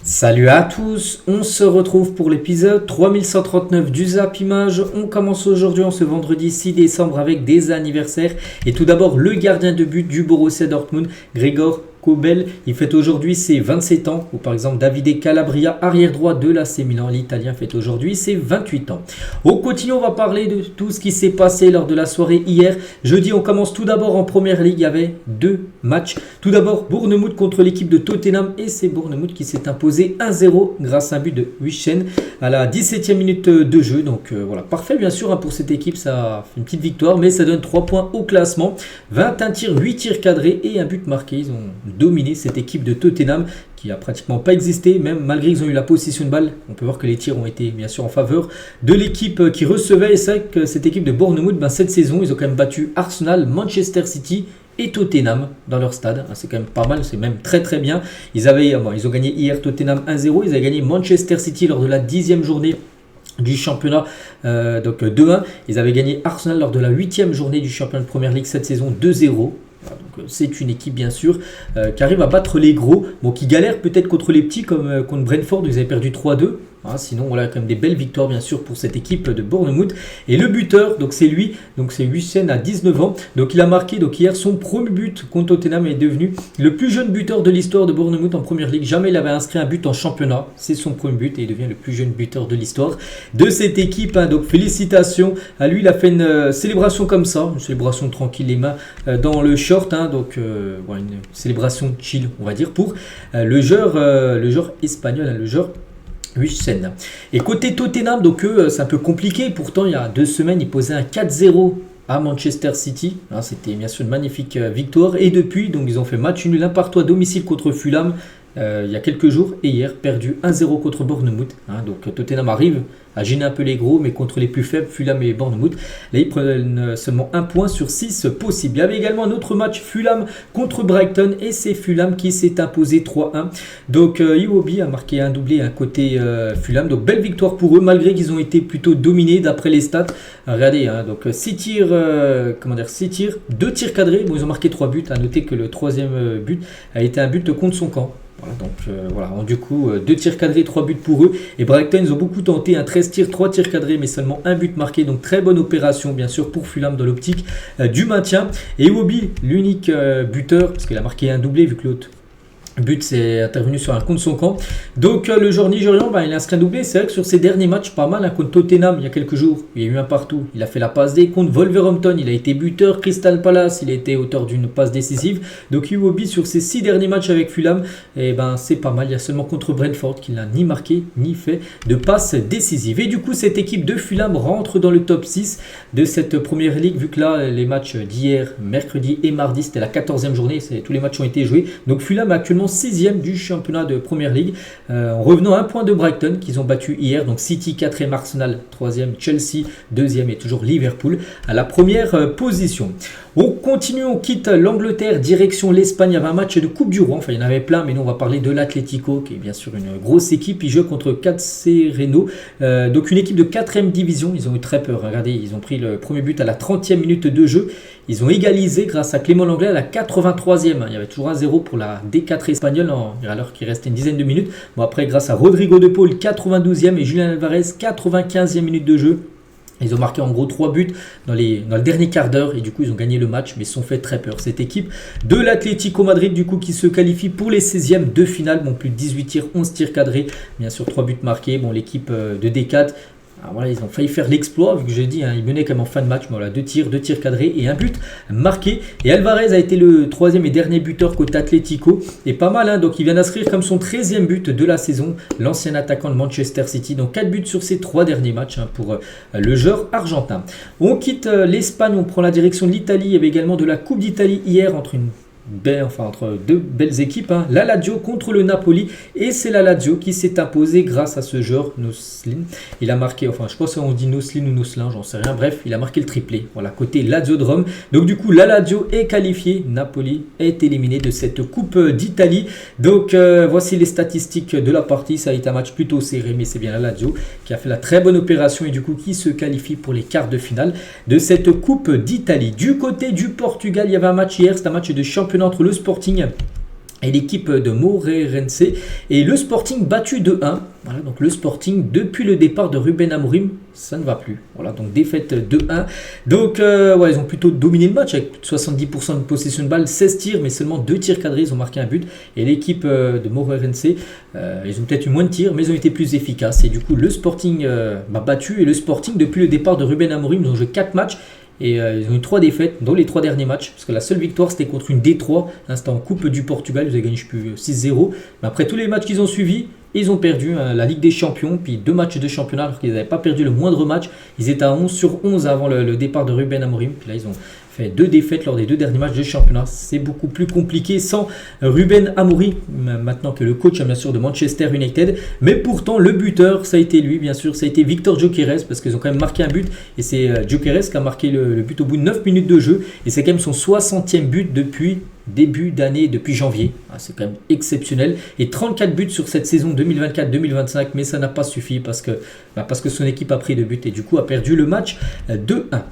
Salut à tous, on se retrouve pour l'épisode 3139 du Zap Image. On commence aujourd'hui en ce vendredi 6 décembre avec des anniversaires. Et tout d'abord le gardien de but du Borussia Dortmund, Gregor Kobel, il fête aujourd'hui ses 27 ans, ou par exemple Davide Calabria, arrière droit de l'AC Milan, l'Italien fête aujourd'hui ses 28 ans. Au quotidien, on va parler de tout ce qui s'est passé lors de la soirée hier. Jeudi, on commence tout d'abord en Première Ligue, il y avait deux matchs. Tout d'abord, Bournemouth contre l'équipe de Tottenham, et c'est Bournemouth qui s'est imposé 1-0 grâce à un but de Wishen à la 17e minute de jeu. Donc voilà, parfait bien sûr pour cette équipe, ça fait une petite victoire, mais ça donne 3 points au classement. 21 tirs, 8 tirs cadrés et un but marqué. Ils ont dominé cette équipe de Tottenham qui a pratiquement pas existé, même malgré qu'ils ont eu la possession de balle. On peut voir que les tirs ont été bien sûr en faveur de l'équipe qui recevait. Et c'est vrai que cette équipe de Bournemouth, cette saison, ils ont quand même battu Arsenal, Manchester City et Tottenham dans leur stade. C'est quand même pas mal, c'est même très très bien. Ils ont gagné hier Tottenham 1-0, ils avaient gagné Manchester City lors de la 10e journée du championnat, donc 2-1. Ils avaient gagné Arsenal lors de la 8e journée du championnat de Première Ligue cette saison 2-0. Donc, c'est une équipe bien sûr qui arrive à battre les gros, qui galère peut-être contre les petits comme contre Brentford, ils avaient perdu 3-2. Sinon voilà, quand même des belles victoires bien sûr pour cette équipe de Bournemouth. Et le buteur, donc c'est lui, donc c'est Wishen à 19 ans. Donc il a marqué hier son premier but contre Tottenham et est devenu le plus jeune buteur de l'histoire de Bournemouth en Première Ligue. Jamais il avait inscrit un but en championnat. C'est son premier but et il devient le plus jeune buteur de l'histoire de cette équipe. Donc félicitations à lui. Il a fait une célébration comme ça, une célébration tranquille, les mains dans le short. Donc voilà, une célébration chill on va dire pour le joueur espagnol, le joueur Wishen. Et côté Tottenham, donc eux, c'est un peu compliqué. Pourtant, il y a 2 semaines, ils posaient un 4-0 à Manchester City. C'était bien sûr une magnifique victoire. Et depuis, donc ils ont fait match nul 1 partout à domicile contre Fulham il y a quelques jours. Et hier, perdu 1-0 contre Bournemouth. Donc Tottenham arrive à gêner un peu les gros, mais contre les plus faibles, Fulham et Bournemouth, là ils prennent seulement 1 point sur 6 possible. Il y avait également un autre match, Fulham contre Brighton, et c'est Fulham qui s'est imposé 3-1. Donc Iwobi a marqué un doublé à côté Fulham, donc belle victoire pour eux, malgré qu'ils ont été plutôt dominés d'après les stats. Regardez, donc 6 tirs, 2 tirs cadrés, ils ont marqué 3 buts. À noter que le 3e but a été un but contre son camp. Voilà, du coup 2 tirs cadrés, 3 buts pour eux. Et Brighton, ils ont beaucoup tenté, 13 tirs, 3 tirs cadrés, mais seulement un but marqué. Donc très bonne opération bien sûr pour Fulham dans l'optique du maintien. Et Iwobi, l'unique buteur, parce qu'il a marqué un doublé vu que l'autre but c'est intervenu sur un contre son camp. Donc le joueur nigérian, il a inscrit un doublé. C'est vrai que sur ses derniers matchs, pas mal. Contre Tottenham il y a quelques jours, il y a eu un partout, il a fait la passe D. Contre Wolverhampton, il a été buteur. Crystal Palace, il a été auteur d'une passe décisive. Donc Iwobi sur ses 6 derniers matchs avec Fulham, c'est pas mal. Il y a seulement contre Brentford qu'il n'a ni marqué ni fait de passe décisive. Et du coup cette équipe de Fulham rentre dans le top 6 de cette Première Ligue, vu que là les matchs d'hier, mercredi et mardi, c'était la 14e journée, tous les matchs ont été joués. Donc Fulham actuellement 6e du championnat de Première Ligue, en revenant à 1 point de Brighton qu'ils ont battu hier. Donc City 4e, Arsenal 3e, Chelsea 2e et toujours Liverpool à la première position. On continue, on quitte l'Angleterre, direction l'Espagne. Il y avait un match de Coupe du Roi, il y en avait plein, mais nous on va parler de l'Atlético qui est bien sûr une grosse équipe. Ils jouent contre Cacereno, donc une équipe de 4e division. Ils ont eu très peur, regardez, ils ont pris le premier but à la 30e minute de jeu. Ils ont égalisé grâce à Clément Lenglet à la 83e. Il y avait toujours 1-0 pour la D4 espagnole alors qu'il restait une dizaine de minutes. Après, grâce à Rodrigo de Paul, 92e, et Julian Alvarez, 95e minute de jeu. Ils ont marqué en gros 3 buts dans le dernier quart d'heure et du coup ils ont gagné le match, mais ils se sont fait très peur. Cette équipe de l'Atlético Madrid du coup qui se qualifie pour les 16e de finale. Plus de 18 tirs, 11 tirs cadrés, bien sûr 3 buts marqués. L'équipe de D4, ils ont failli faire l'exploit, vu que j'ai dit, ils menaient quand même en fin de match. Voilà, 2 tirs cadrés et un but marqué. Et Alvarez a été le 3e et dernier buteur côté Atlético. Et pas mal, donc il vient d'inscrire comme son 13e but de la saison, l'ancien attaquant de Manchester City. Donc 4 buts sur ses 3 derniers matchs pour le joueur argentin. On quitte l'Espagne, on prend la direction de l'Italie. Il y avait également de la Coupe d'Italie hier entre 2 belles équipes, la Lazio contre le Napoli, et c'est la Lazio qui s'est imposée grâce à ce joueur Noslin. Il a marqué, je pense qu'on dit Noslin ou Noslin, j'en sais rien, bref, il a marqué le triplé. Voilà, côté Lazio-Drome. Donc du coup, la Lazio est qualifiée, Napoli est éliminé de cette Coupe d'Italie. Donc voici les statistiques de la partie. Ça a été un match plutôt serré, mais c'est bien la Lazio qui a fait la très bonne opération et du coup qui se qualifie pour les quarts de finale de cette Coupe d'Italie. Du côté du Portugal, il y avait un match hier, c'est un match de championnat entre le Sporting et l'équipe de Moreirense. Et le Sporting battu 2-1. Voilà, donc le Sporting, depuis le départ de Ruben Amorim, ça ne va plus. Voilà, donc défaite 2-1. Donc, ils ont plutôt dominé le match avec 70% de possession de balle, 16 tirs, mais seulement 2 tirs cadrés, ils ont marqué un but. Et l'équipe de Moreirense, ils ont peut-être eu moins de tirs, mais ils ont été plus efficaces. Et du coup, le Sporting battu. Et le Sporting, depuis le départ de Ruben Amorim, ils ont joué 4 matchs. Et ils ont eu 3 défaites dans les 3 derniers matchs. Parce que la seule victoire, c'était contre une D3. C'était en Coupe du Portugal. Ils avaient gagné, je ne sais plus, 6-0. Mais après tous les matchs qu'ils ont suivis, ils ont perdu la Ligue des Champions. Puis 2 matchs de championnat alors qu'ils n'avaient pas perdu le moindre match. Ils étaient à 11/11 avant le départ de Ruben Amorim. Puis là, ils ont fait 2 défaites lors des 2 derniers matchs de championnat. C'est beaucoup plus compliqué sans Ruben Amorim, maintenant que le coach bien sûr de Manchester United. Mais pourtant, le buteur, ça a été lui, bien sûr. Ça a été Victor Gyökeres parce qu'ils ont quand même marqué un but. Et c'est Gyökeres qui a marqué le but au bout de 9 minutes de jeu. Et c'est quand même son 60e but depuis début d'année, depuis janvier. C'est quand même exceptionnel. Et 34 buts sur cette saison 2024-2025. Mais ça n'a pas suffi parce que son équipe a pris 2 buts et du coup a perdu le match 2-1.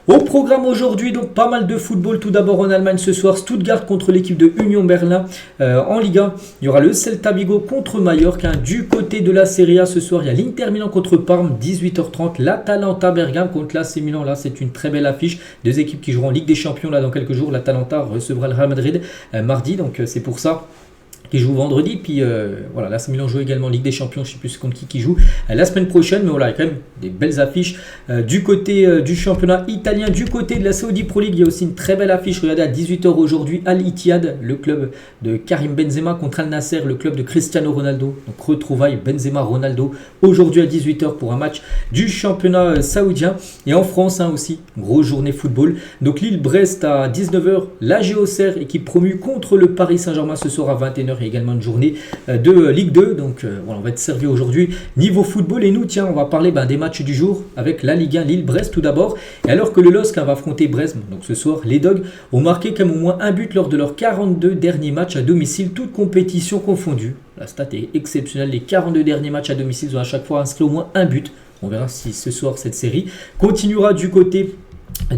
Au programme aujourd'hui, donc pas mal de football. Tout d'abord en Allemagne ce soir, Stuttgart contre l'équipe de Union Berlin. En Ligue 1, il y aura le Celta Vigo contre Mallorca. Du côté de la Serie A ce soir, il y a l'Inter Milan contre Parme, 18h30. L'Atalanta Bergame contre l'AC Milan. Là, c'est une très belle affiche. 2 équipes qui joueront en Ligue des Champions là dans quelques jours. L'Atalanta recevra le Real Madrid mardi, donc c'est pour ça qui joue vendredi, puis l'AC Milan joue également Ligue des Champions, je ne sais plus contre qui joue la semaine prochaine, mais voilà, il y a quand même des belles affiches du côté du championnat italien. Du côté de la Saudi Pro League, il y a aussi une très belle affiche, regardez à 18h aujourd'hui, Al Ittihad, le club de Karim Benzema contre Al Nasser, le club de Cristiano Ronaldo, donc retrouvailles Benzema-Ronaldo, aujourd'hui à 18h pour un match du championnat saoudien. Et en France aussi, grosse journée football, donc Lille-Brest à 19h, l'AG Auxerre, équipe promue contre le Paris Saint-Germain ce soir à 21h. Et également une journée de Ligue 2, donc on va être servi aujourd'hui niveau football. Et nous, tiens, on va parler des matchs du jour avec la Ligue 1 Lille-Brest tout d'abord. Et alors que le LOSC va affronter Brest, donc ce soir, les Dogs ont marqué quand même au moins un but lors de leurs 42 derniers matchs à domicile, toutes compétitions confondues. La stat est exceptionnelle, les 42 derniers matchs à domicile, ils ont à chaque fois inscrit au moins un but. On verra si ce soir cette série continuera du côté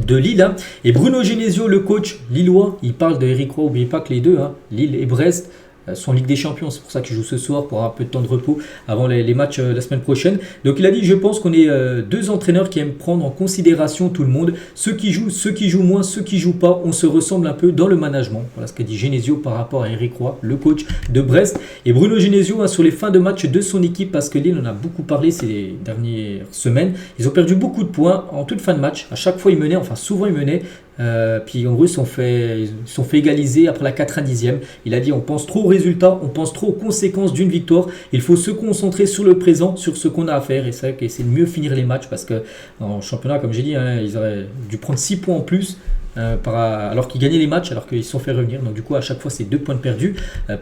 de Lille. Et Bruno Genesio, le coach lillois, il parle de Eric Roy, n'oubliez pas que les deux, Lille et Brest, sont Ligue des Champions, c'est pour ça qu'il joue ce soir pour avoir un peu de temps de repos avant les matchs la semaine prochaine. Donc il a dit, je pense qu'on est 2 entraîneurs qui aiment prendre en considération tout le monde, ceux qui jouent moins, ceux qui jouent pas, on se ressemble un peu dans le management. Voilà ce qu'a dit Genesio par rapport à Eric Roy, le coach de Brest. Et Bruno Genesio sur les fins de match de son équipe, parce que Lille en a beaucoup parlé ces dernières semaines, ils ont perdu beaucoup de points en toute fin de match, à chaque fois ils menaient, enfin souvent ils menaient. Puis en gros ils sont fait égaliser après la 90e. Il a dit, on pense trop aux résultats, on pense trop aux conséquences d'une victoire, il faut se concentrer sur le présent, sur ce qu'on a à faire. Et c'est vrai qu'essayer de mieux finir les matchs, parce que en championnat, comme j'ai dit, ils auraient dû prendre 6 points en plus alors qu'ils gagnaient les matchs, alors qu'ils se sont fait revenir. Donc du coup à chaque fois c'est 2 points de perdus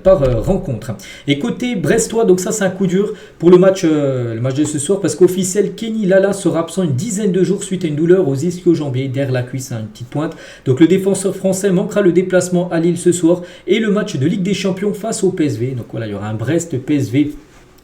par rencontre. Et côté brestois, donc ça c'est un coup dur pour le match de ce soir, parce qu'officiel Kenny Lala sera absent une dizaine de jours suite à une douleur aux ischio-jambiers derrière la cuisse, une petite pointe. Donc le défenseur français manquera le déplacement à Lille ce soir et le match de Ligue des Champions face au PSV. Donc voilà, il y aura un Brest-PSV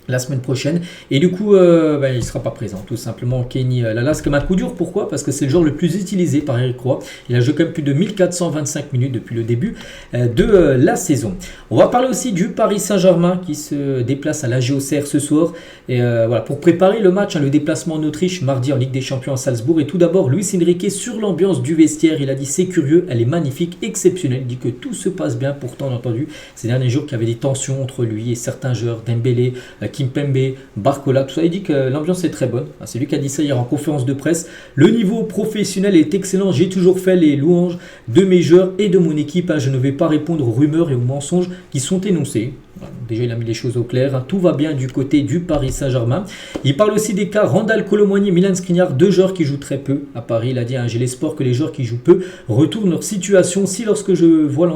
la semaine prochaine, et du coup il ne sera pas présent, tout simplement. Kenny Lala, c'est comme un coup dur. Pourquoi? Parce que c'est le joueur le plus utilisé par Eric Roy. Il a joué quand même plus de 1425 minutes depuis le début de la saison. On va parler aussi du Paris Saint-Germain qui se déplace à l'AG Auxerre ce soir, et pour préparer le match, le déplacement en Autriche mardi en Ligue des Champions à Salzbourg. Et tout d'abord, Luis Enrique sur l'ambiance du vestiaire, il a dit, c'est curieux, elle est magnifique, exceptionnelle. Il dit que tout se passe bien. Pourtant on a entendu ces derniers jours qu'il y avait des tensions entre lui et certains joueurs, Dembélé, Kimpembe, Barcola, tout ça. Il dit que l'ambiance est très bonne. C'est lui qui a dit ça hier en conférence de presse. Le niveau professionnel est excellent. J'ai toujours fait les louanges de mes joueurs et de mon équipe. Je ne vais pas répondre aux rumeurs et aux mensonges qui sont énoncés. Voilà, déjà il a mis les choses au clair. Tout va bien du côté du Paris Saint-Germain. Il parle aussi des cas Randal Colomwani et Milan Skriniar, 2 joueurs qui jouent très peu à Paris. Il a dit, j'ai l'espoir que les joueurs qui jouent peu retournent leur situation. Si lorsque je vois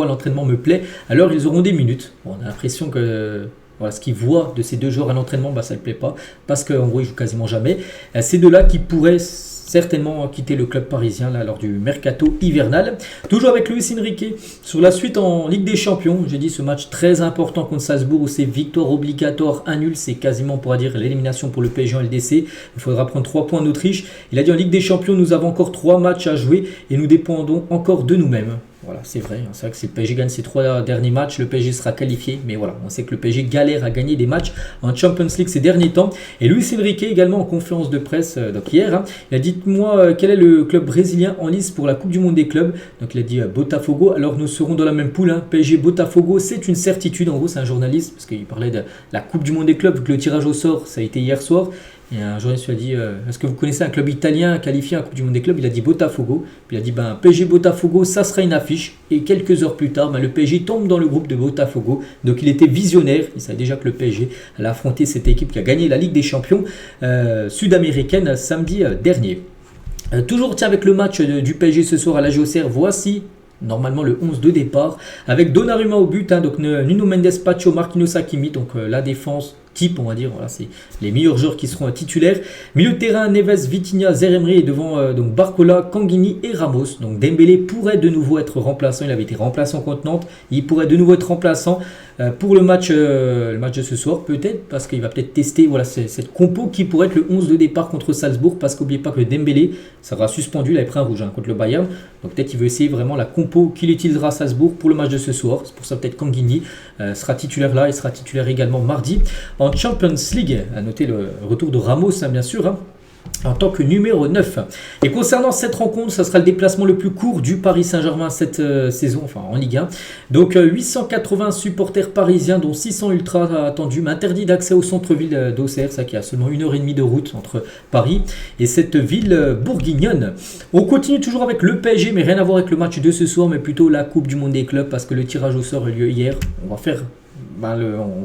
l'entraînement me plaît, alors ils auront des minutes. On a l'impression que ce qu'ils voient de ces 2 joueurs à l'entraînement, ça ne plaît pas, parce qu'en gros ils jouent quasiment jamais. Ces 2-là qui pourraient certainement quitter le club parisien lors du mercato hivernal. Toujours avec Luis Enrique sur la suite en Ligue des Champions. J'ai dit, ce match très important contre Salzbourg où c'est victoire obligatoire, un nul, c'est quasiment, on pourra dire, l'élimination pour le PSG en LDC. Il faudra prendre 3 points en Autriche. Il a dit, en Ligue des Champions, nous avons encore 3 matchs à jouer et nous dépendons encore de nous-mêmes. Voilà, c'est vrai. C'est vrai que si le PSG gagne ses 3 derniers matchs, le PSG sera qualifié. Mais voilà, on sait que le PSG galère à gagner des matchs en Champions League ces derniers temps. Et Luis Enrique également en conférence de presse donc hier, hein, il a dit dites-moi quel est le club brésilien en lice pour la Coupe du Monde des clubs. Donc il a dit Botafogo. Alors nous serons dans la même poule. Hein. PSG Botafogo, c'est une certitude. En gros, c'est un journaliste parce qu'il parlait de la Coupe du Monde des clubs. Vu que le tirage au sort, ça a été hier soir. Et un journaliste lui a dit est-ce que vous connaissez un club italien qualifié à la Coupe du Monde des clubs? Il a dit Botafogo. Puis il a dit PSG Botafogo, ça sera une affiche. Et quelques heures plus tard, le PSG tombe dans le groupe de Botafogo. Donc il était visionnaire. Il savait déjà que le PSG allait affronter cette équipe qui a gagné la Ligue des Champions sud-américaine samedi dernier. Toujours avec le match du PSG ce soir à la JOCR, voici normalement le 11 de départ avec Donnarumma au but, hein, donc Nuno Mendes, Pacho, Marquinhos, Hakimi, donc la défense type, on va dire, voilà, c'est les meilleurs joueurs qui seront titulaires. Milieu de terrain, Neves, Vitinha, Zeremri et devant donc Barcola, Kanghini et Ramos. Donc Dembélé pourrait de nouveau être remplaçant, il avait été remplaçant contre Nantes, il pourrait de nouveau être remplaçant pour le match de ce soir, peut-être, parce qu'il va peut-être tester voilà, cette compo qui pourrait être le 11 de départ contre Salzbourg, parce qu'oubliez pas que Dembélé sera suspendu, il avait pris un rouge contre le Bayern, donc peut-être il veut essayer vraiment la compo qu'il utilisera à Salzbourg pour le match de ce soir. C'est pour ça peut-être Kanghini sera titulaire là, il sera titulaire également mardi. En Champions League, à noter le retour de Ramos, hein, bien sûr, hein, en tant que numéro 9. Et concernant cette rencontre, ça sera le déplacement le plus court du Paris Saint-Germain cette saison, enfin en Ligue 1. Donc 880 supporters parisiens, dont 600 ultras attendus, mais interdit d'accès au centre-ville d'Auxerre, ça qui a seulement 1h30 de route entre Paris et cette ville bourguignonne. On continue toujours avec le PSG, mais rien à voir avec le match de ce soir, mais plutôt la Coupe du Monde des clubs, parce que le tirage au sort a eu lieu hier. On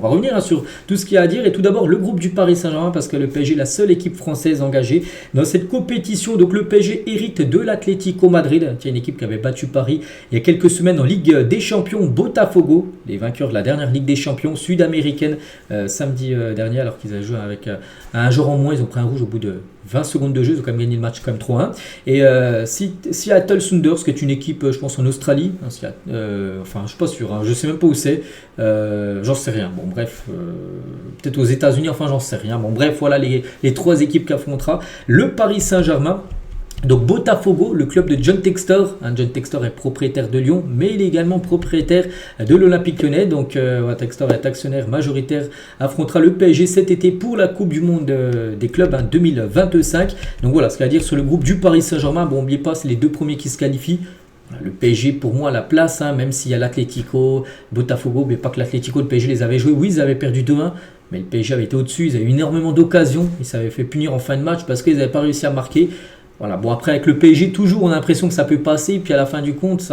va revenir sur tout ce qu'il y a à dire. Et tout d'abord, le groupe du Paris Saint-Germain, parce que le PSG est la seule équipe française engagée dans cette compétition. Donc le PSG hérite de l'Atlético Madrid, qui est une équipe qui avait battu Paris il y a quelques semaines en Ligue des Champions. Botafogo, les vainqueurs de la dernière Ligue des Champions sud-américaine samedi dernier, alors qu'ils avaient joué avec un joueur en moins. Ils ont pris un rouge au bout de 20 secondes de jeu, ils ont quand même gagné le match comme 3-1. Et Seattle Sounders, qui est une équipe, je pense, en Australie. Enfin, je suis pas sûr, hein, je sais même pas où c'est. J'en sais rien. Bon, bref, peut-être aux États-Unis, enfin, j'en sais rien. Bon, bref, voilà les 3 équipes qu'affrontera le Paris Saint-Germain. Donc Botafogo, le club de John Textor. John Textor est propriétaire de Lyon, mais il est également propriétaire de l'Olympique Lyonnais. Donc Textor est actionnaire majoritaire, affrontera le PSG cet été pour la Coupe du Monde des clubs 2025. Donc voilà ce qu'il y a à dire sur le groupe du Paris Saint-Germain. Bon, n'oubliez pas, c'est les 2 premiers qui se qualifient. Le PSG, pour moi, la place, hein, même s'il y a l'Atlético, Botafogo, mais pas que l'Atlético, le PSG les avait joués. Oui, ils avaient perdu 2-1, mais le PSG avait été au-dessus. Ils avaient eu énormément d'occasions. Ils s'avaient fait punir en fin de match parce qu'ils n'avaient pas réussi à marquer. Voilà, bon après avec le PSG, toujours on a l'impression que ça peut passer, puis à la fin du compte,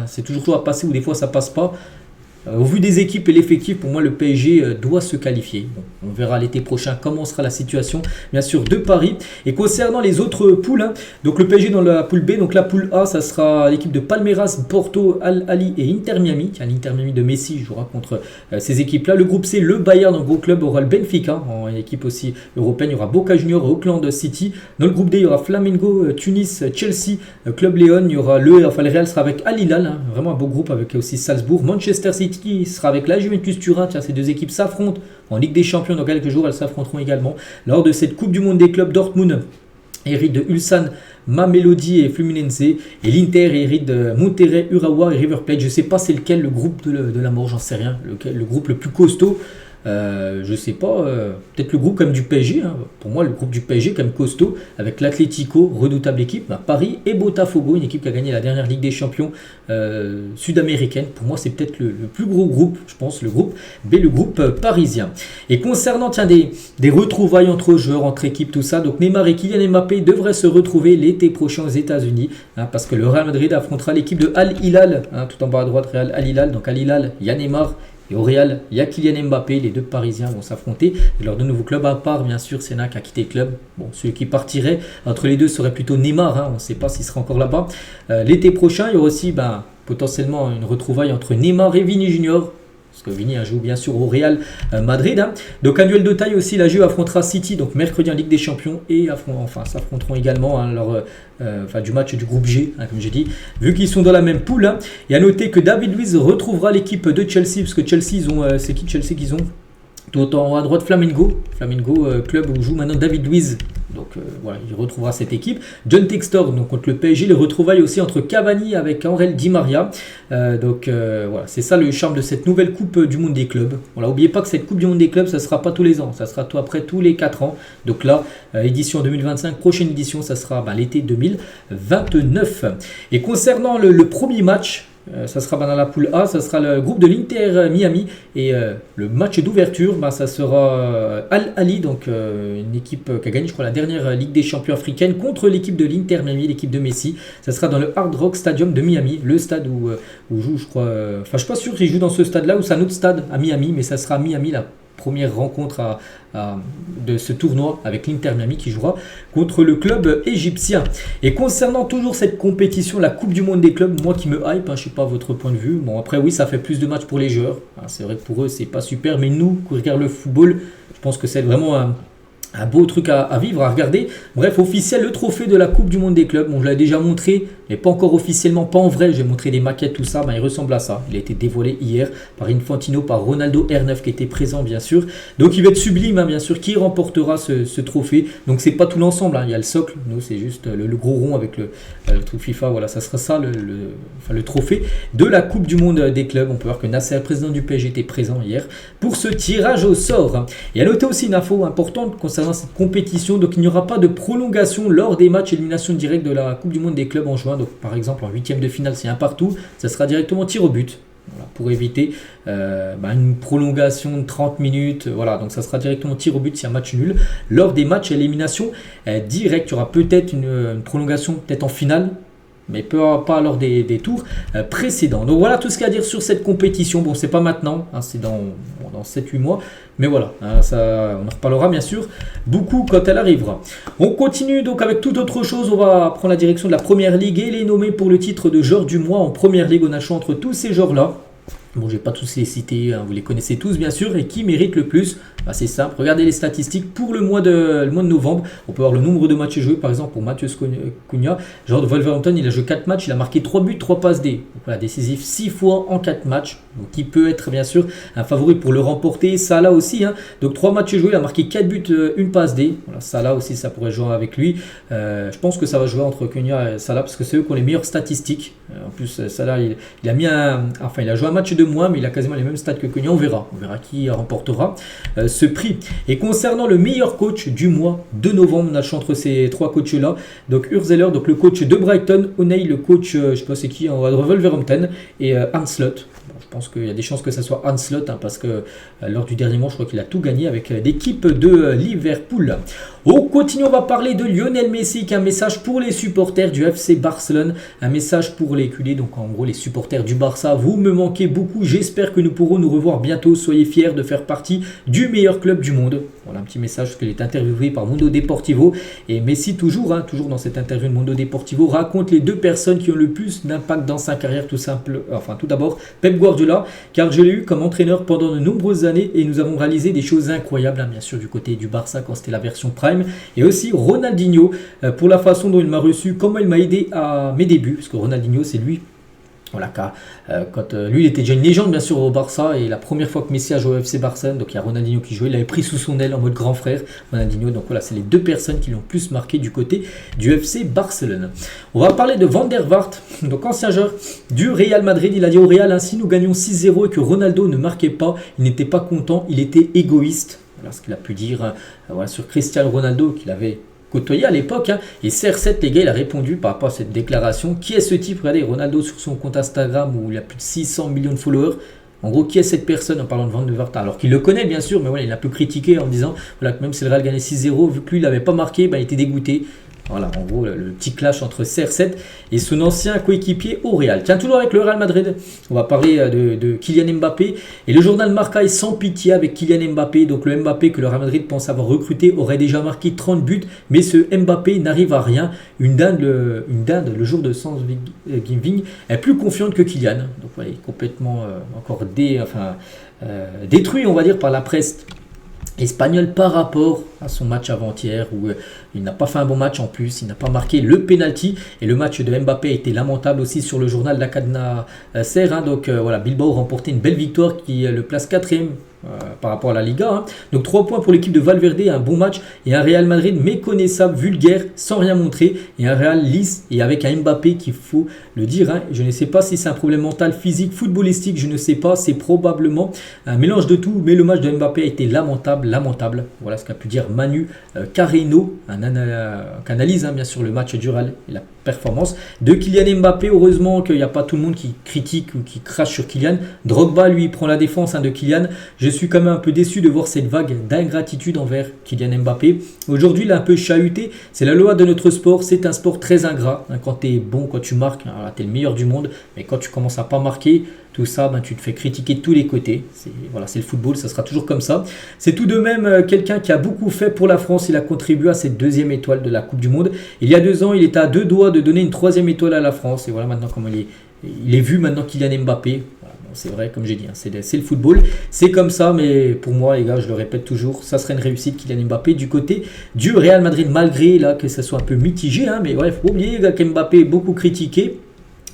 c'est toujours à passer ou des fois ça passe pas. Au vu des équipes et l'effectif, pour moi le PSG doit se qualifier. Bon, on verra l'été prochain comment sera la situation, bien sûr, de Paris. Et concernant les autres poules, hein, donc le PSG dans la poule B, donc la poule A, ça sera l'équipe de Palmeiras, Porto, Al Ahly et Inter Miami. Tiens, l'Inter Miami de Messi jouera contre ces équipes-là. Le groupe C, le Bayern, en gros club, aura le Benfica, en équipe aussi européenne. Il y aura Boca Juniors et Auckland City. Dans le groupe D, il y aura Flamengo, Tunis, Chelsea, Club Léon. Il y aura le Real sera avec Al Hilal, hein, vraiment un beau groupe avec aussi Salzbourg, Manchester City. Qui sera avec la Juventus Turin. Tiens, ces 2 équipes s'affrontent en Ligue des Champions. Dans quelques jours, elles s'affronteront également lors de cette Coupe du Monde des clubs. Dortmund hérite de Ulsan, Mamelodi et Fluminense. Et l'Inter hérite de Monterrey, Urawa et River Plate. Je ne sais pas c'est lequel le groupe de la mort, j'en sais rien. Le groupe le plus costaud. Je sais pas, peut-être le groupe comme du PSG, hein. Pour moi le groupe du PSG comme costaud, avec l'Atlético, redoutable équipe, Paris et Botafogo, une équipe qui a gagné la dernière Ligue des Champions sud-américaine. Pour moi c'est peut-être le plus gros groupe, je pense, le groupe B, le groupe parisien. Et concernant des retrouvailles entre joueurs, entre équipes, tout ça, donc Neymar et Kylian Mbappé devraient se retrouver l'été prochain aux États-Unis, hein, parce que le Real Madrid affrontera l'équipe de Al Hilal, hein, tout en bas à droite, Real Al Hilal. Donc Al Hilal, il y a Neymar. Et au Real, il y a Kylian Mbappé, les 2 Parisiens vont s'affronter. Et leurs 2 nouveaux clubs, à part bien sûr Sénac qui a quitté le club. Bon, celui qui partirait entre les 2 serait plutôt Neymar, hein, on ne sait pas s'il sera encore là-bas. L'été prochain, il y aura aussi potentiellement une retrouvaille entre Neymar et Vini Junior. Parce que Vini joue bien sûr au Real Madrid. Hein. Donc un duel de taille aussi, la Juve affrontera City, donc mercredi en Ligue des Champions, et s'affronteront également hein, du match du groupe G, hein, comme j'ai dit, vu qu'ils sont dans la même poule. Hein. Et à noter que David Luiz retrouvera l'équipe de Chelsea, parce que Chelsea, c'est qui Chelsea qu'ils ont? Tout en haut à droite, Flamengo, club où joue maintenant David Luiz. Donc voilà, il retrouvera cette équipe. John Textor, donc contre le PSG, les retrouvailles aussi entre Cavani avec Angel Di Maria. Voilà, c'est ça le charme de cette nouvelle Coupe du Monde des clubs. Voilà, n'oubliez pas que cette Coupe du Monde des clubs, ça ne sera pas tous les ans, ça sera après tous les 4 ans. Donc là, édition 2025, prochaine édition, ça sera l'été 2029. Et concernant le premier match, ça sera dans la poule A, ça sera le groupe de l'Inter Miami et le match d'ouverture, ça sera Al Ahly, donc une équipe qui a gagné je crois la dernière Ligue des Champions africaine contre l'équipe de l'Inter Miami, l'équipe de Messi. Ça sera dans le Hard Rock Stadium de Miami, le stade où joue je crois, je suis pas sûr qu'il joue dans ce stade là ou c'est un autre stade à Miami, mais ça sera à Miami la première rencontre de ce tournoi avec l'Inter Miami qui jouera contre le club égyptien. Et concernant toujours cette compétition, la Coupe du Monde des clubs, moi qui me hype, je ne sais pas votre point de vue. Bon après oui, ça fait plus de matchs pour les joueurs. C'est vrai que pour eux c'est pas super, mais nous qui regardons le football, je pense que c'est vraiment un beau truc à vivre, à regarder. Bref, officiel, le trophée de la Coupe du Monde des clubs. Bon, je l'ai déjà montré, mais pas encore officiellement, pas en vrai. J'ai montré des maquettes, tout ça. Il ressemble à ça. Il a été dévoilé hier par Infantino, par Ronaldo R9 qui était présent, bien sûr. Donc, il va être sublime, bien sûr. Qui remportera ce trophée? Donc, c'est pas tout l'ensemble. Il y a le socle. Nous, c'est juste le gros rond avec le truc FIFA. Voilà, ça sera ça, le trophée de la Coupe du Monde des clubs. On peut voir que Nasser, président du PSG, était présent hier pour ce tirage au sort. Et à noter aussi une info importante concernant cette compétition, donc il n'y aura pas de prolongation lors des matchs élimination directe de la Coupe du Monde des clubs en juin. Donc par exemple en huitième de finale c'est un partout, ça sera directement tir au but. Voilà, pour éviter une prolongation de 30 minutes. Voilà, donc ça sera directement tir au but si un match nul. Lors des matchs élimination directe, il y aura peut-être une prolongation peut-être en finale, mais pas lors des tours précédents. Donc voilà tout ce qu'il y a à dire sur cette compétition. Bon, c'est pas maintenant, c'est dans 7-8 mois, mais voilà, ça, on en reparlera bien sûr beaucoup quand elle arrivera. On continue donc avec toute autre chose. On va prendre la direction de la Première Ligue et les nommer pour le titre de joueur du mois en Première Ligue. On a le choix entre tous ces joueurs-là. Bon, je ne vais pas tous les citer, vous les connaissez tous bien sûr. Et qui mérite le plus? C'est simple, regardez les statistiques pour le mois de novembre. On peut voir le nombre de matchs joués, par exemple pour Matheus Cunha, genre de Wolverhampton, il a joué 4 matchs, il a marqué 3 buts, 3 passes D. Donc voilà, décisif 6 fois en 4 matchs, donc il peut être bien sûr un favori pour le remporter. Salah aussi, donc 3 matchs joués, il a marqué 4 buts, 1 passe D. Voilà, Salah aussi, ça pourrait jouer avec lui. Je pense que ça va jouer entre Cunha et Salah parce que c'est eux qui ont les meilleures statistiques. En plus, Salah, il a joué un match de moins, mais il a quasiment les mêmes stats que Cunha. On verra qui remportera ce prix. Et concernant le meilleur coach du mois de novembre, on a le choix entre ces 3 coachs-là. Donc Urzeler, donc le coach de Brighton, O'Neill, le coach, je ne sais pas c'est qui, en Wolverhampton, et Ancelotti. Je pense qu'il y a des chances que ça soit Ancelotti parce que lors du dernier mois, je crois qu'il a tout gagné avec l'équipe de Liverpool. On continue, on va parler de Lionel Messi qui a un message pour les supporters du FC Barcelone, un message pour les culés, donc en gros les supporters du Barça. Vous me manquez beaucoup, j'espère que nous pourrons nous revoir bientôt. Soyez fiers de faire partie du meilleur club du monde. Voilà un petit message parce qu'il est interviewé par Mundo Deportivo. Et Messi, toujours dans cette interview de Mundo Deportivo, raconte les 2 personnes qui ont le plus d'impact dans sa carrière. Tout d'abord, Pep Guardiola, car je l'ai eu comme entraîneur pendant de nombreuses années et nous avons réalisé des choses incroyables, bien sûr, du côté du Barça quand c'était la version Prime. Et aussi Ronaldinho, pour la façon dont il m'a reçu, comment il m'a aidé à mes débuts, parce que Ronaldinho, c'est lui. Voilà, quand lui il était déjà une légende bien sûr au Barça et la première fois que Messi a joué au FC Barcelone, donc il y a Ronaldinho qui jouait, il l'avait pris sous son aile en mode grand frère Ronaldinho, donc voilà c'est les 2 personnes qui l'ont plus marqué du côté du FC Barcelone. On va parler de Van der Vaart, donc ancien joueur du Real Madrid. Il a dit au Real, si nous gagnons 6-0 et que Ronaldo ne marquait pas, il n'était pas content, il était égoïste. Voilà ce qu'il a pu dire sur Cristiano Ronaldo qu'il avait côtoyé à l'époque. Et CR7, les gars, il a répondu par rapport à cette déclaration. Qui est ce type? Regardez, Ronaldo sur son compte Instagram où il a plus de 600 millions de followers. En gros, qui est cette personne en parlant de Van der Vaart? Alors qu'il le connaît bien sûr, mais voilà, il a un peu critiqué en disant voilà, que même si le Real gagnait 6-0, vu que lui il n'avait pas marqué, il était dégoûté. Voilà, en gros, le petit clash entre CR7 et son ancien coéquipier au Real. Tiens, toujours avec le Real Madrid, on va parler de Kylian Mbappé. Et le journal Marca est sans pitié avec Kylian Mbappé. Donc le Mbappé que le Real Madrid pense avoir recruté aurait déjà marqué 30 buts. Mais ce Mbappé n'arrive à rien. Une dinde le jour de Thanksgiving, est plus confiante que Kylian. Donc voilà, il est complètement encore détruit, on va dire, par la presse espagnol par rapport à son match avant-hier où il n'a pas fait un bon match en plus, il n'a pas marqué le penalty et le match de Mbappé a été lamentable aussi sur le journal de la Cadena Ser. Donc voilà, Bilbao remportait une belle victoire qui le place 4e par rapport à la Liga. Hein. Donc 3 points pour l'équipe de Valverde, un bon match, et un Real Madrid méconnaissable, vulgaire, sans rien montrer, et un Real lisse, et avec un Mbappé qu'il faut le dire. Hein. Je ne sais pas si c'est un problème mental, physique, footballistique, je ne sais pas, c'est probablement un mélange de tout, mais le match de Mbappé a été lamentable, lamentable. Voilà ce qu'a pu dire Manu Carreno, qui analyse bien sûr le match du Real et la performance de Kylian Mbappé. Heureusement qu'il n'y a pas tout le monde qui critique ou qui crache sur Kylian. Drogba, lui, prend la défense de Kylian. Je suis quand même un peu déçu de voir cette vague d'ingratitude envers Kylian Mbappé. Aujourd'hui, il a un peu chahuté. C'est la loi de notre sport. C'est un sport très ingrat. Quand tu es bon, quand tu marques, tu es le meilleur du monde. Mais quand tu commences à pas marquer, tout ça, tu te fais critiquer de tous les côtés. C'est le football, ça sera toujours comme ça. C'est tout de même quelqu'un qui a beaucoup fait pour la France. Il a contribué à cette 2e étoile de la Coupe du Monde. Il y a 2 ans, il était à 2 doigts de donner une 3e étoile à la France. Et voilà maintenant comment il est vu maintenant Kylian Mbappé. Voilà, bon, c'est vrai, comme j'ai dit, c'est le football. C'est comme ça, mais pour moi, les gars, je le répète toujours, ça serait une réussite Kylian Mbappé du côté du Real Madrid, malgré là que ça soit un peu mitigé. Mais ouais, il faut oublier qu'Mbappé est beaucoup critiqué.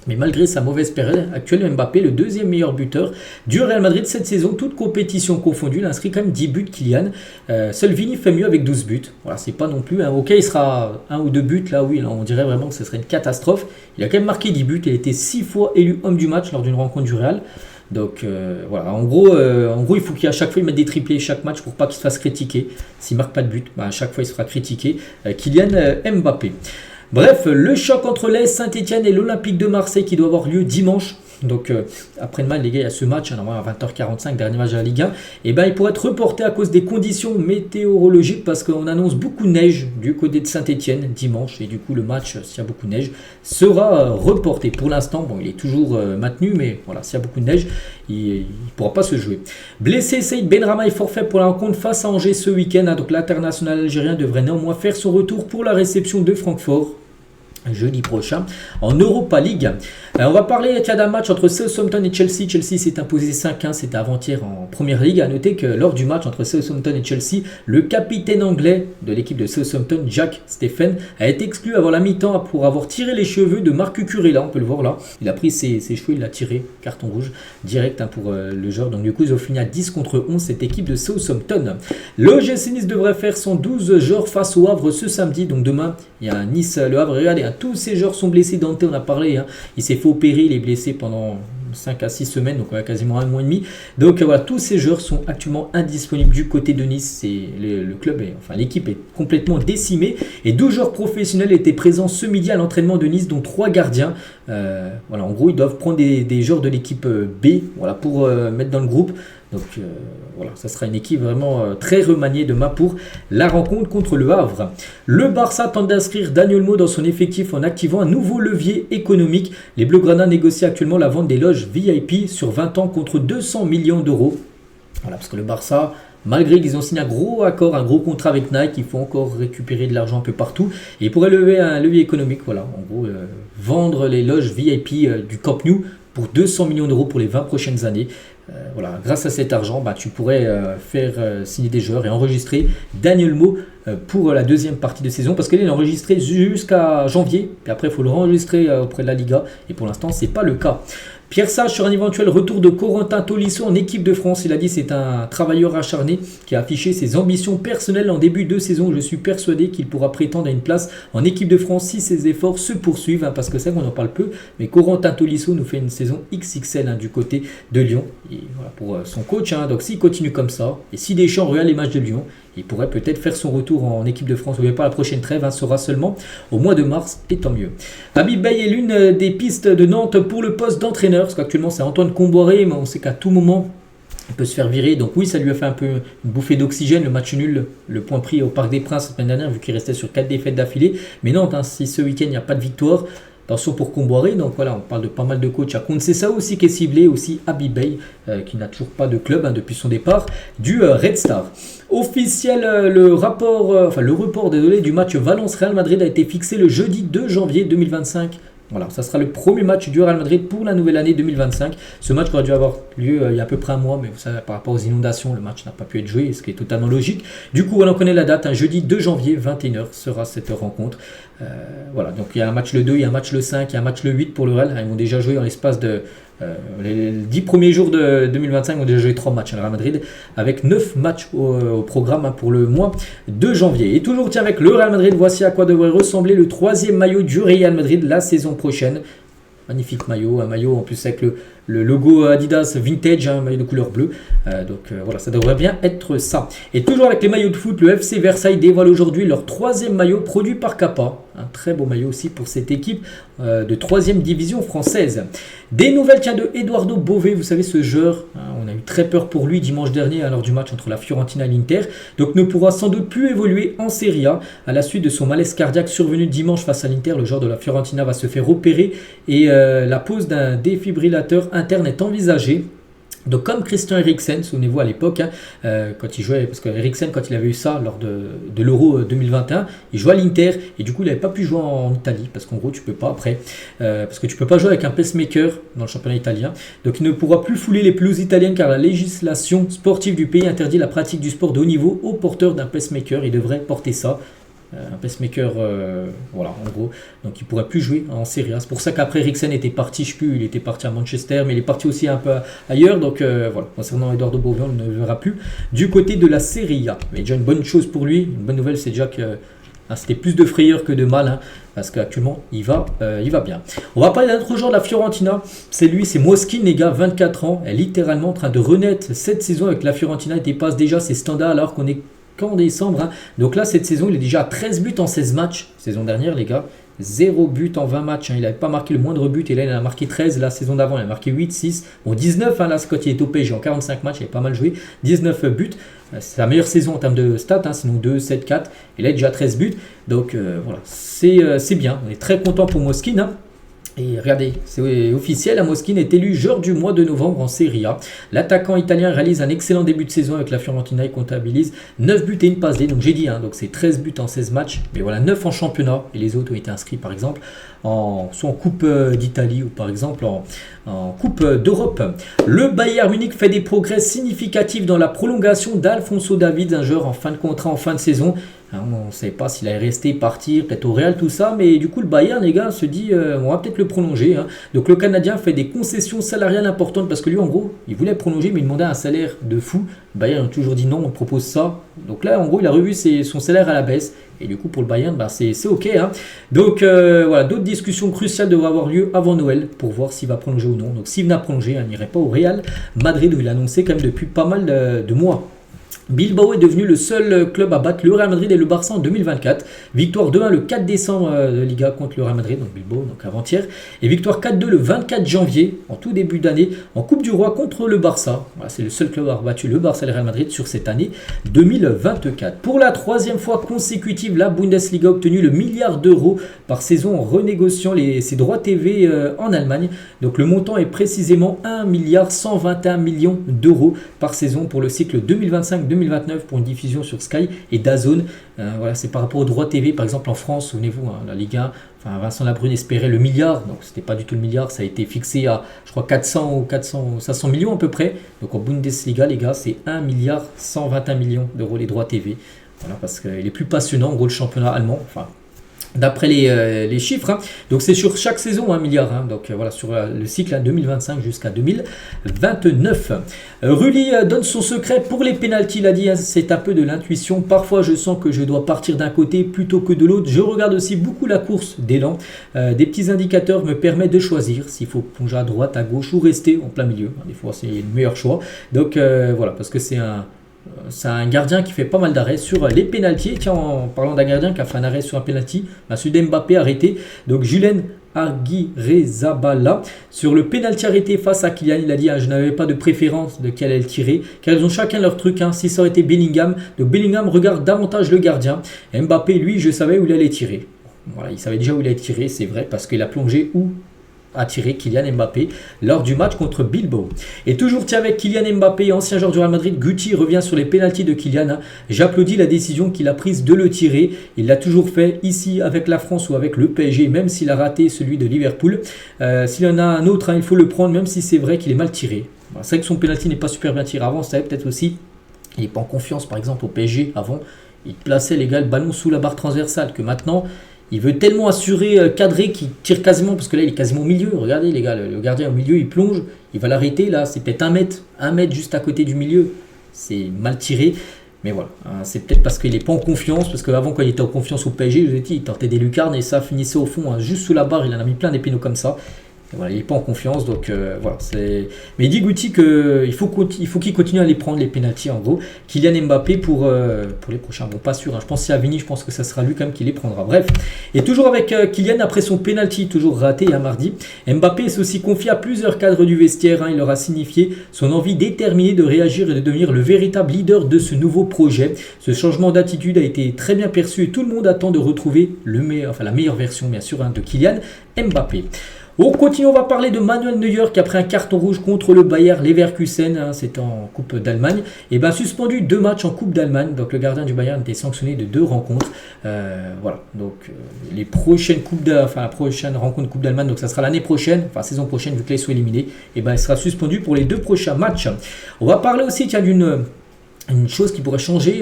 Mais malgré sa mauvaise période actuelle, Mbappé, le 2e meilleur buteur du Real Madrid cette saison, toute compétition confondue, il a inscrit quand même 10 buts Kylian. Seul Vini fait mieux avec 12 buts. Voilà, c'est pas non plus. Ok, il sera 1 ou 2 buts, là oui, là, on dirait vraiment que ce serait une catastrophe. Il a quand même marqué 10 buts, il a été 6 fois élu homme du match lors d'une rencontre du Real. Donc voilà, en gros, il faut qu'à chaque fois il mette des triplés chaque match pour pas qu'il se fasse critiquer. S'il marque pas de but, à chaque fois il se fera critiquer. Kylian Mbappé. Bref, le choc entre l'AS Saint-Etienne et l'Olympique de Marseille qui doit avoir lieu dimanche. Donc après-demain, les gars, il y a ce match, normalement à 20h45, dernier match de la Ligue 1. Et il pourrait être reporté à cause des conditions météorologiques parce qu'on annonce beaucoup de neige du côté de Saint-Etienne dimanche. Et du coup, le match, s'il y a beaucoup de neige, sera reporté. Pour l'instant, bon, il est toujours maintenu, mais voilà, s'il y a beaucoup de neige, il ne pourra pas se jouer. Blessé, Saïd Benrahma est forfait pour la rencontre face à Angers ce week-end. Donc l'international algérien devrait néanmoins faire son retour pour la réception de Francfort jeudi prochain en Europa League. On va parler d'un match entre Southampton et Chelsea. Chelsea s'est imposé 5-1, c'était avant-hier en Première Ligue. A noter que lors du match entre Southampton et Chelsea, le capitaine anglais de l'équipe de Southampton, Jack Steffen, a été exclu avant la mi-temps pour avoir tiré les cheveux de Marc Cucurella. On peut le voir là. Il a pris ses cheveux, il l'a tiré, carton rouge direct pour le joueur. Donc du coup, ils ont fini à 10 contre 11 cette équipe de Southampton. L'OGC Nice devrait faire son 12 joueurs face au Havre ce samedi. Donc demain, il y a un Nice, le Havre. Regardez, tous ces joueurs sont blessés. Dante, on a parlé, il s'est fait opérer, il est blessé pendant 5 à 6 semaines, donc quasiment un mois et demi. Donc voilà, tous ces joueurs sont actuellement indisponibles du côté de Nice. Le club, l'équipe est complètement décimée. Et 12 joueurs professionnels étaient présents ce midi à l'entraînement de Nice, dont 3 gardiens. Voilà, en gros, ils doivent prendre des joueurs de l'équipe B, voilà, pour mettre dans le groupe. Donc voilà, ça sera une équipe vraiment très remaniée demain pour la rencontre contre le Havre. Le Barça tente d'inscrire Daniel Olmo dans son effectif en activant un nouveau levier économique. Les Blaugrana négocient actuellement la vente des loges VIP sur 20 ans contre 200 millions d'euros. Voilà, parce que le Barça, malgré qu'ils ont signé un gros accord, un gros contrat avec Nike, il faut encore récupérer de l'argent un peu partout. Et ils pourraient lever un levier économique, voilà, en gros, vendre les loges VIP du Camp Nou pour 200 millions d'euros pour les 20 prochaines années. Voilà, grâce à cet argent, tu pourrais faire signer des joueurs et enregistrer Daniel Olmo pour la deuxième partie de saison, parce qu'il est enregistré jusqu'à janvier, puis après il faut le enregistrer auprès de la Liga, et pour l'instant ce n'est pas le cas. Pierre Sage sur un éventuel retour de Corentin Tolisso en équipe de France. Il a dit c'est un travailleur acharné qui a affiché ses ambitions personnelles en début de saison. Je suis persuadé qu'il pourra prétendre à une place en équipe de France si ses efforts se poursuivent, parce que c'est vrai qu'on en parle peu, mais Corentin Tolisso nous fait une saison XXL du côté de Lyon. Et voilà pour son coach, donc s'il continue comme ça, et si Deschamps regarde les matchs de Lyon, il pourrait peut-être faire son retour en équipe de France. N'oubliez pas, la prochaine trêve sera seulement au mois de mars, et tant mieux. Habib Beye est l'une des pistes de Nantes pour le poste d'entraîneur, parce qu'actuellement c'est Antoine Comboiré, mais on sait qu'à tout moment il peut se faire virer. Donc oui, ça lui a fait un peu une bouffée d'oxygène, le match nul, le point pris au Parc des Princes la semaine dernière, vu qu'il restait sur 4 défaites d'affilée. Mais Nantes, si ce week-end il n'y a pas de victoire, attention pour Comboiré. Donc voilà, on parle de pas mal de coachs. À Conceição aussi qui est ciblé, aussi Habib Beye qui n'a toujours pas de club depuis son départ du Red Star. Officiel, le report du match Valence-Real Madrid a été fixé le jeudi 2 janvier 2025. Voilà, ça sera le premier match du Real Madrid pour la nouvelle année 2025. Ce match aurait dû avoir lieu il y a à peu près un mois, mais vous savez, par rapport aux inondations, le match n'a pas pu être joué, ce qui est totalement logique. Du coup, on connaît la date, jeudi 2 janvier, 21h sera cette rencontre. Voilà, donc il y a un match le 2, il y a un match le 5, il y a un match le 8 pour le Real. Ils vont déjà jouer en l'espace de Les 10 premiers jours de 2025 ont déjà joué 3 matchs à Real Madrid, avec 9 matchs au programme pour le mois de janvier. Et toujours tiens avec le Real Madrid, voici à quoi devrait ressembler le 3e maillot du Real Madrid la saison prochaine. Magnifique maillot, un maillot en plus avec le logo Adidas vintage, un maillot de couleur bleue. Voilà, ça devrait bien être ça. Et toujours avec les maillots de foot, le FC Versailles dévoile aujourd'hui leur 3e maillot produit par Kappa. Un très beau maillot aussi pour cette équipe de 3e division française. Des nouvelles de Eduardo Bové, vous savez ce joueur, on a eu très peur pour lui dimanche dernier lors du match entre la Fiorentina et l'Inter. Donc ne pourra sans doute plus évoluer en Serie A à la suite de son malaise cardiaque survenu dimanche face à l'Inter. Le joueur de la Fiorentina va se faire opérer et la pose d'un défibrillateur interne est envisagée. Donc comme Christian Eriksen, souvenez-vous à l'époque, quand il jouait, parce que Eriksen quand il avait eu ça lors de l'Euro 2021, il jouait à l'Inter et du coup il n'avait pas pu jouer en Italie, parce qu'en gros tu peux pas après, parce que tu peux pas jouer avec un pacemaker dans le championnat italien, donc il ne pourra plus fouler les pelouses italiennes car la législation sportive du pays interdit la pratique du sport de haut niveau aux porteurs d'un pacemaker. Il devrait porter ça. Un pacemaker, voilà, en gros. Donc il ne pourrait plus jouer en Serie A. C'est pour ça qu'après Eriksen était parti, je ne sais plus, il était parti à Manchester, mais il est parti aussi un peu ailleurs. Donc voilà, concernant Eduardo Bové, on ne le verra plus du côté de la Serie A. Mais déjà une bonne chose pour lui, une bonne nouvelle, c'est déjà que c'était plus de frayeur que de mal, parce qu'actuellement il va bien. On va parler d'un autre joueur de la Fiorentina, c'est Moschin, les gars, 24 ans, est littéralement en train de renaître cette saison avec la Fiorentina. Il dépasse déjà ses standards alors qu'on est qu'en décembre. Donc là, cette saison, il est déjà à 13 buts en 16 matchs. Saison dernière, les gars, 0 but en 20 matchs. Il n'avait pas marqué le moindre but. Et là, il en a marqué 13. La saison d'avant, il a marqué 8, 6. Bon, 19, là, c'est quand il est au PSG en 45 matchs. Il avait pas mal joué. 19 buts. C'est la meilleure saison en termes de stats. Sinon 2, 7, 4. Et là, il est déjà à 13 buts. Donc voilà, c'est bien. On est très content pour Moschin. Et regardez, c'est officiel, Moschin est élu joueur du mois de novembre en Serie A. L'attaquant italien réalise un excellent début de saison avec la Fiorentina et comptabilise 9 buts et une passe D. Donc j'ai dit, donc c'est 13 buts en 16 matchs, mais voilà, 9 en championnat. Et les autres ont été inscrits par exemple soit en Coupe d'Italie ou par exemple en Coupe d'Europe. Le Bayern Munich fait des progrès significatifs dans la prolongation d'Alphonso Davies, un joueur en fin de contrat, en fin de saison. On ne sait pas s'il allait rester, partir, peut-être au Real, tout ça. Mais du coup, le Bayern, les gars, se dit on va peut-être le prolonger. Donc le Canadien fait des concessions salariales importantes parce que lui, en gros, il voulait prolonger, mais il demandait un salaire de fou. Le Bayern a toujours dit non, on propose ça. Donc là, en gros, il a revu son salaire à la baisse. Et du coup, pour le Bayern, c'est OK. Donc voilà, d'autres discussions cruciales devraient avoir lieu avant Noël pour voir s'il va prolonger ou non. Donc s'il venait à prolonger, il n'irait pas au Real Madrid où il a annoncé quand même depuis pas mal de mois. Bilbao est devenu le seul club à battre le Real Madrid et le Barça en 2024. Victoire 2-1 le 4 décembre de Liga contre le Real Madrid, donc Bilbao, donc avant-hier. Et victoire 4-2 le 24 janvier, en tout début d'année, en Coupe du Roi contre le Barça. Voilà, c'est le seul club à avoir battu le Barça et le Real Madrid sur cette année 2024. Pour la 3e fois consécutive, la Bundesliga a obtenu le milliard d'euros par saison en renégociant ses droits TV en Allemagne. Donc le montant est précisément 1 milliard 121 millions d'euros par saison pour le cycle 2025-2029 pour une diffusion sur Sky et DAZN. Voilà, c'est par rapport aux droits TV, par exemple en France, souvenez-vous, la Ligue 1, Vincent Labrune espérait le milliard, donc c'était pas du tout le milliard, ça a été fixé à, je crois, 500 millions à peu près. Donc en Bundesliga, les gars, c'est 1 milliard 121 millions d'euros les droits TV. Voilà, parce qu'il est plus passionnant, en gros, le championnat allemand, d'après les chiffres. Donc c'est sur chaque saison 1 milliard. Donc voilà, sur le cycle 2025 jusqu'à 2029. Rulli donne son secret pour les pénaltys. Il a dit, c'est un peu de l'intuition. Parfois je sens que je dois partir d'un côté plutôt que de l'autre. Je regarde aussi beaucoup la course d'élan. Des petits indicateurs me permettent de choisir s'il faut plonger à droite, à gauche ou rester en plein milieu. Des fois c'est le meilleur choix. Donc voilà, parce que c'est un gardien qui fait pas mal d'arrêts sur les pénaltys. Tiens, en parlant d'un gardien qui a fait un arrêt sur un pénalty, celui d'Mbappé arrêté. Donc Julen Aguirrezabala sur le pénalty arrêté face à Kylian, il a dit je n'avais pas de préférence de qui allait le tirer car ils ont chacun leur truc. Si ça aurait été Bellingham, donc Bellingham regarde davantage le gardien. Mbappé, lui, je savais où il allait tirer. Voilà, il savait déjà où il allait tirer, c'est vrai, parce qu'il a plongé où a tiré Kylian Mbappé lors du match contre Bilbao. Et toujours avec Kylian Mbappé, ancien joueur du Real Madrid, Guti revient sur les pénaltys de Kylian. J'applaudis la décision qu'il a prise de le tirer. Il l'a toujours fait ici avec la France ou avec le PSG, même s'il a raté celui de Liverpool. S'il y en a un autre, il faut le prendre, même si c'est vrai qu'il est mal tiré. C'est vrai que son pénalty n'est pas super bien tiré. Avant, c'était peut-être aussi, il n'est pas en confiance, par exemple au PSG. Avant, il plaçait les gars le ballon sous la barre transversale, que maintenant Il veut tellement assurer, cadrer qu'il tire quasiment, parce que là il est quasiment au milieu. Regardez les gars, le gardien au milieu il plonge, il va l'arrêter là, c'est peut-être un mètre juste à côté du milieu. C'est mal tiré. Mais voilà, c'est peut-être parce qu'il n'est pas en confiance, parce qu'avant quand il était en confiance au PSG, je vous ai dit, il tentait des lucarnes et ça finissait au fond, juste sous la barre, il en a mis plein des pénaux comme ça. Et voilà, il n'est pas en confiance, donc voilà. Mais il dit Guti qu'il faut qu'il continue à les prendre, les pénaltys en gros. Kylian Mbappé pour les prochains, bon pas sûr, hein. Je pense que c'est à Vini, je pense que ça sera lui quand même qui les prendra. Bref, et toujours avec Kylian après son pénalty, toujours raté mardi, Mbappé s'est aussi confié à plusieurs cadres du vestiaire, hein. Il leur a signifié son envie déterminée de réagir et de devenir le véritable leader de ce nouveau projet. Ce changement d'attitude a été très bien perçu et tout le monde attend de retrouver la meilleure version bien sûr, hein, de Kylian Mbappé. On continue, on va parler de Manuel Neuer qui a pris un carton rouge contre le Bayer Leverkusen, hein, c'était en Coupe d'Allemagne, et bien suspendu 2 matchs en Coupe d'Allemagne, donc le gardien du Bayern était sanctionné de 2 rencontres. Voilà, donc la prochaine rencontre Coupe d'Allemagne, donc ça sera l'année prochaine, enfin saison prochaine vu que les sont éliminés, et ben il sera suspendu pour les 2 prochains matchs. On va parler aussi d'une chose qui pourrait changer.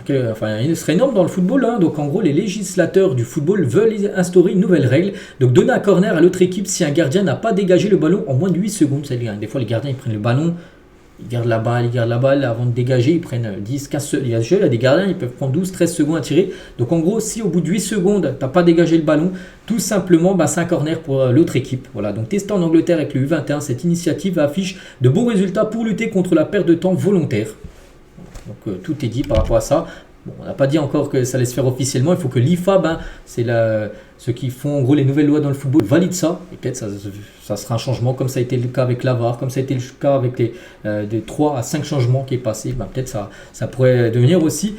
Il serait énorme dans le football, hein. Donc en gros les législateurs du football veulent instaurer une nouvelle règle, donc donner un corner à l'autre équipe si un gardien n'a pas dégagé le ballon en moins de 8 secondes. C'est-à-dire, des fois les gardiens ils prennent le ballon, ils gardent la balle avant de dégager, ils prennent 10, 15 secondes. Il y a des gardiens, ils peuvent prendre 12, 13 secondes à tirer. Donc en gros, si au bout de 8 secondes, tu n'as pas dégagé le ballon, tout simplement, c'est un corner pour l'autre équipe. Voilà, donc testé en Angleterre avec le U21, cette initiative affiche de bons résultats pour lutter contre la perte de temps volontaire. Donc tout est dit par rapport à ça. Bon, on n'a pas dit encore que ça allait se faire officiellement. Il faut que l'IFAB, ceux qui font en gros les nouvelles lois dans le football, valident ça. Et peut-être ça sera un changement, comme ça a été le cas avec la VAR, comme ça a été le cas avec des 3 à 5 changements qui est passé. Peut-être ça pourrait devenir aussi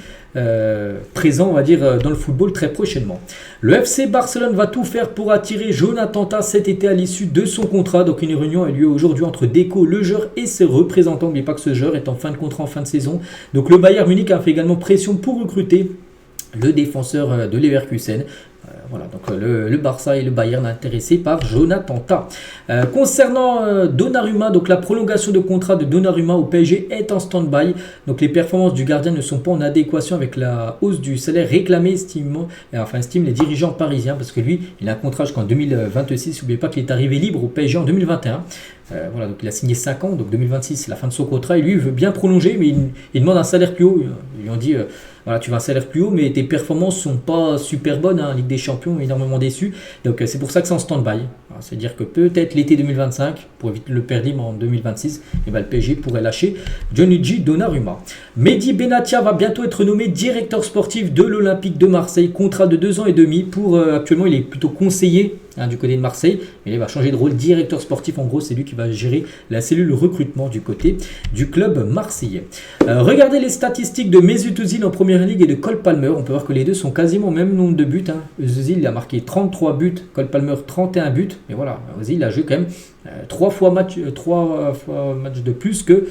présent, on va dire, dans le football très prochainement. Le FC Barcelone va tout faire pour attirer Jonathan Tah cet été à l'issue de son contrat. Donc une réunion a lieu aujourd'hui entre Deco, le joueur et ses représentants. N'oubliez pas que ce joueur est en fin de contrat en fin de saison. Donc le Bayern Munich a fait également pression pour recruter le défenseur de Leverkusen. Voilà, donc le Barça et le Bayern intéressés par Jonathan Tah. Concernant Donnarumma, donc la prolongation de contrat de Donnarumma au PSG est en stand-by. Donc les performances du gardien ne sont pas en adéquation avec la hausse du salaire réclamé, estiment les dirigeants parisiens, parce que lui, il a un contrat jusqu'en 2026. N'oubliez pas qu'il est arrivé libre au PSG en 2021. Voilà, donc il a signé 5 ans, donc 2026 c'est la fin de son contrat et lui il veut bien prolonger, mais il demande un salaire plus haut. Ils lui ont dit voilà, tu veux un salaire plus haut, mais tes performances sont pas super bonnes, hein. Ligue des Champions, énormément déçu. Donc c'est pour ça que c'est en stand-by. C'est-à-dire que peut-être l'été 2025, pour éviter le perdre en 2026, le PSG pourrait lâcher Gianluigi Donnarumma. Mehdi Benatia va bientôt être nommé directeur sportif de l'Olympique de Marseille, contrat de 2 ans et demi. Actuellement, il est plutôt conseiller du côté de Marseille, mais il va changer de rôle, directeur sportif. En gros, c'est lui qui va gérer la cellule recrutement du côté du club marseillais. Regardez les statistiques de Mesut Özil en première ligue et de Cole Palmer. On peut voir que les deux sont quasiment au même nombre de buts. Özil a marqué 33 buts, Cole Palmer 31 buts. Mais voilà, Özil a joué quand même 3 fois match de plus que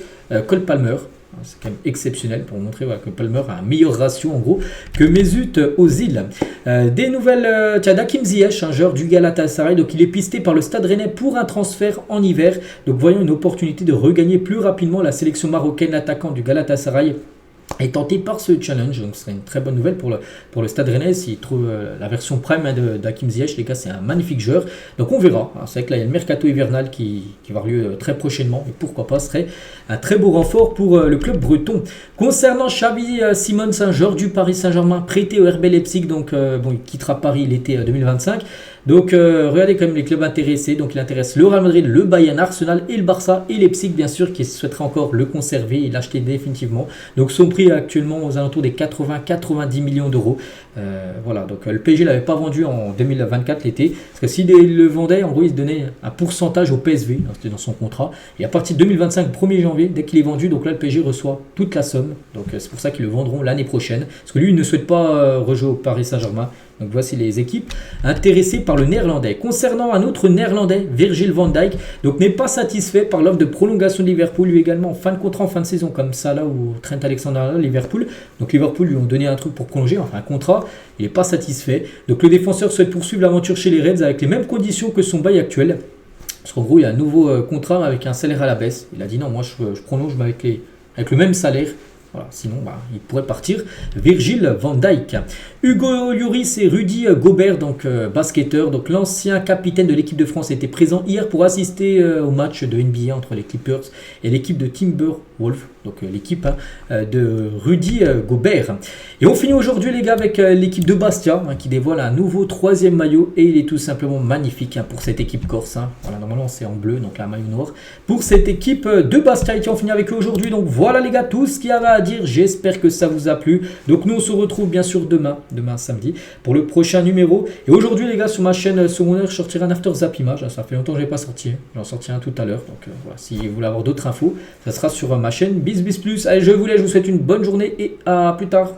Cole Palmer. C'est quand même exceptionnel pour montrer que Palmer a un meilleur ratio en gros que Mesut Özil. Des nouvelles d'Hakim Ziyech, un joueur du Galatasaray. Donc il est pisté par le Stade Rennais pour un transfert en hiver. Donc voyons une opportunité de regagner plus rapidement la sélection marocaine. L'attaquant du Galatasaray est tenté par ce challenge, donc ce serait une très bonne nouvelle pour le Stade Rennais s'il trouve la version prime d'Hakim Ziyech. Les gars, c'est un magnifique joueur, donc on verra. C'est vrai que là il y a le mercato hivernal qui va avoir lieu très prochainement, et pourquoi pas, ce serait un très beau renfort pour le club breton. Concernant Xavi Simons, un joueur du Paris Saint-Germain prêté au RB Leipzig, donc il quittera Paris l'été 2025. Donc regardez quand même les clubs intéressés. Donc il intéresse le Real Madrid, le Bayern, Arsenal et le Barça et Leipzig bien sûr qui souhaiterait encore le conserver et l'acheter définitivement. Donc son prix est actuellement aux alentours des 80-90 millions d'euros. Voilà, donc le PSG ne l'avait pas vendu en 2024 l'été. Parce que s'il le vendait, en gros il se donnait un pourcentage au PSV, c'était dans son contrat. Et à partir de 2025, 1er janvier, dès qu'il est vendu, donc là le PSG reçoit toute la somme. Donc c'est pour ça qu'ils le vendront l'année prochaine. Parce que lui il ne souhaite pas rejouer au Paris Saint-Germain. Donc voici les équipes intéressées par le néerlandais. Concernant un autre néerlandais, Virgil van Dijk, donc n'est pas satisfait par l'offre de prolongation de Liverpool, lui également en fin de contrat, en fin de saison, comme ça là où Trent Alexander-Arnold, Liverpool. Donc Liverpool lui ont donné un truc pour prolonger, enfin un contrat, il n'est pas satisfait. Donc le défenseur souhaite poursuivre l'aventure chez les Reds avec les mêmes conditions que son bail actuel. Parce qu'en gros il y a un nouveau contrat avec un salaire à la baisse. Il a dit non, moi je prolonge avec le même salaire. Voilà, sinon, il pourrait partir Virgil van Dijk. Hugo Lloris et Rudy Gobert, donc basketteur, donc l'ancien capitaine de l'équipe de France, était présent hier pour assister au match de NBA entre les Clippers et l'équipe de Timberwolves, donc l'équipe de Rudy Gobert. Et on finit aujourd'hui les gars avec l'équipe de Bastia qui dévoile un nouveau 3e maillot et il est tout simplement magnifique pour cette équipe corse. Voilà, normalement c'est en bleu, donc un maillot noir pour cette équipe de Bastia et qui on finit avec eux aujourd'hui. Donc voilà les gars, tout ce qu'il y avait à dire, j'espère que ça vous a plu. Donc nous on se retrouve bien sûr demain samedi pour le prochain numéro. Et aujourd'hui les gars, sur ma chaîne secondaire je sortirai un after zap image, ça fait longtemps que je n'ai pas sorti, j'en sortirai un tout à l'heure. Donc voilà, si vous voulez avoir d'autres infos, ça sera sur ma chaîne BizBizPlus. Allez, je vous laisse, je vous souhaite une bonne journée et à plus tard.